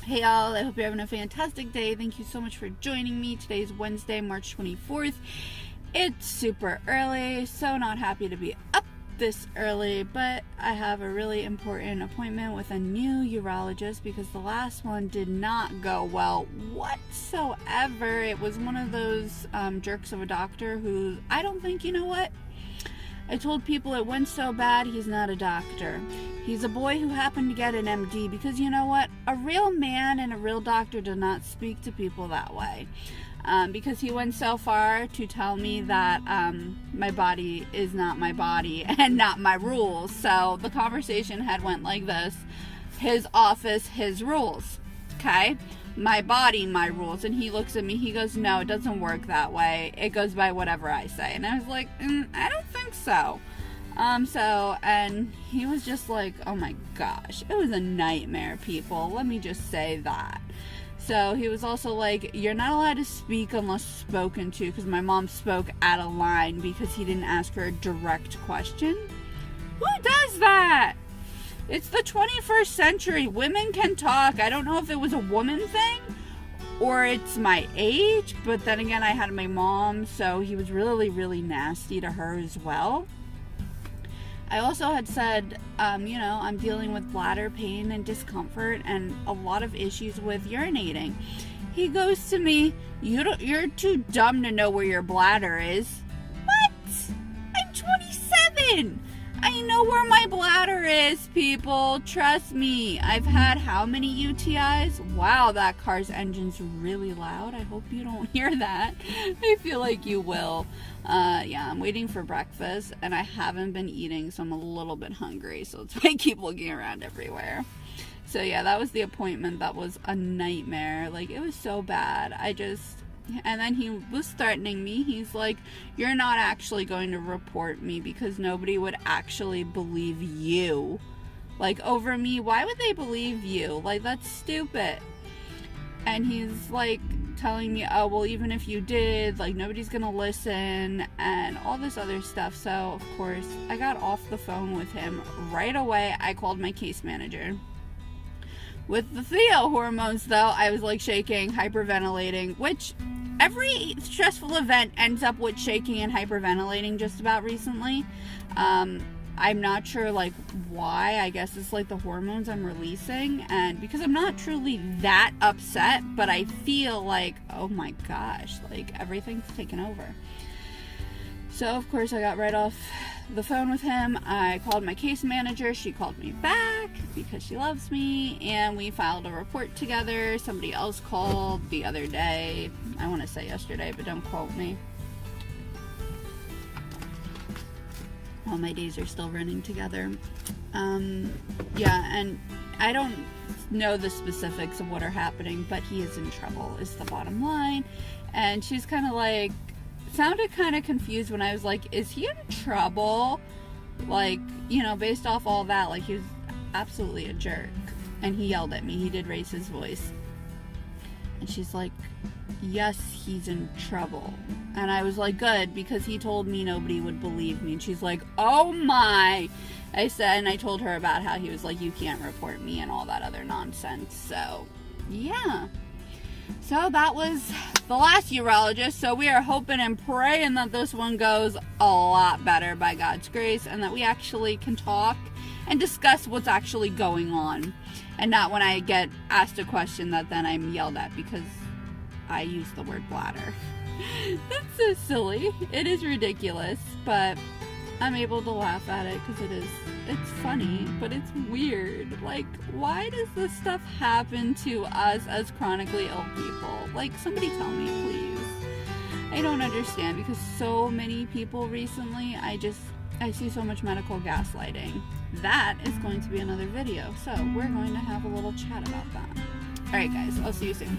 Hey y'all, I hope you're having a fantastic day. Thank you so much for joining me. Today's Wednesday, March 24th. It's super early, so not happy to be up this early, but I have a really important appointment with a new urologist because the last one did not go well whatsoever. It was one of those jerks of a doctor who I don't think, you know what? I told people it went so bad, he's not a doctor. He's a boy who happened to get an MD because you know what? A real man and a real doctor do not speak to people that way. Because he went so far to tell me that my body is not my body and not my rules. So the conversation had went like this. His office, his rules. Okay? My body, my rules. And he looks at me, he goes, no, it doesn't work that way. It goes by whatever I say. And I was like, I don't think so. And he was just like, oh my gosh, it was a nightmare, people. Let me just say that. So he was also like, you're not allowed to speak unless spoken to, because my mom spoke out of line because he didn't ask her a direct question. Who does that? It's the 21st century. Women can talk. I don't know if it was a woman thing or it's my age, but then again, I had my mom, so he was really, really nasty to her as well. I also had said, I'm dealing with bladder pain and discomfort and a lot of issues with urinating. He goes to me, you're too dumb to know where your bladder is. What? I'm 27. I know where my bladder is, people. Trust me. I've had how many UTIs? Wow, that car's engine's really loud. I hope you don't hear that. I feel like you will. I'm waiting for breakfast, and I haven't been eating, so I'm a little bit hungry. So it's why I keep looking around everywhere. So yeah, that was the appointment. That was a nightmare. Like, it was so bad. And then he was threatening me. He's like, you're not actually going to report me because nobody would actually believe you. Like, over me, why would they believe you? Like, that's stupid. And he's like telling me, oh, well, even if you did, like, nobody's gonna listen and all this other stuff. So, of course, I got off the phone with him right away. I called my case manager. With the Theo hormones, though, I was like shaking, hyperventilating, which every stressful event ends up with shaking and hyperventilating just about recently. I'm not sure like why. I guess it's like the hormones I'm releasing, and because I'm not truly that upset, but I feel like, oh my gosh, like everything's taken over. So of course I got right off the phone with him. I called my case manager. She called me back because she loves me, and we filed a report together. Somebody else called the other day. I want to say yesterday, but don't quote me. All my days are still running together. And I don't know the specifics of what are happening, but he is in trouble is the bottom line. And she's kind of like, sounded kind of confused when I was like, is he in trouble? Like, based off all that, like, he was absolutely a jerk. And he yelled at me. He did raise his voice. And she's like, yes, he's in trouble. And I was like, good, because he told me nobody would believe me. And she's like, oh my. I told her about how he was like, you can't report me and all that other nonsense. So, yeah. So that was the last urologist. So we are hoping and praying that this one goes a lot better by God's grace, and that we actually can talk and discuss what's actually going on. And not when I get asked a question that then I'm yelled at because I use the word bladder. That's so silly. It is ridiculous, but I'm able to laugh at it because it's funny, but it's weird. Like, why does this stuff happen to us as chronically ill people? Like, somebody tell me, please. I don't understand, because so many people recently, I see so much medical gaslighting. That is going to be another video, so we're going to have a little chat about that. Alright guys, I'll see you soon.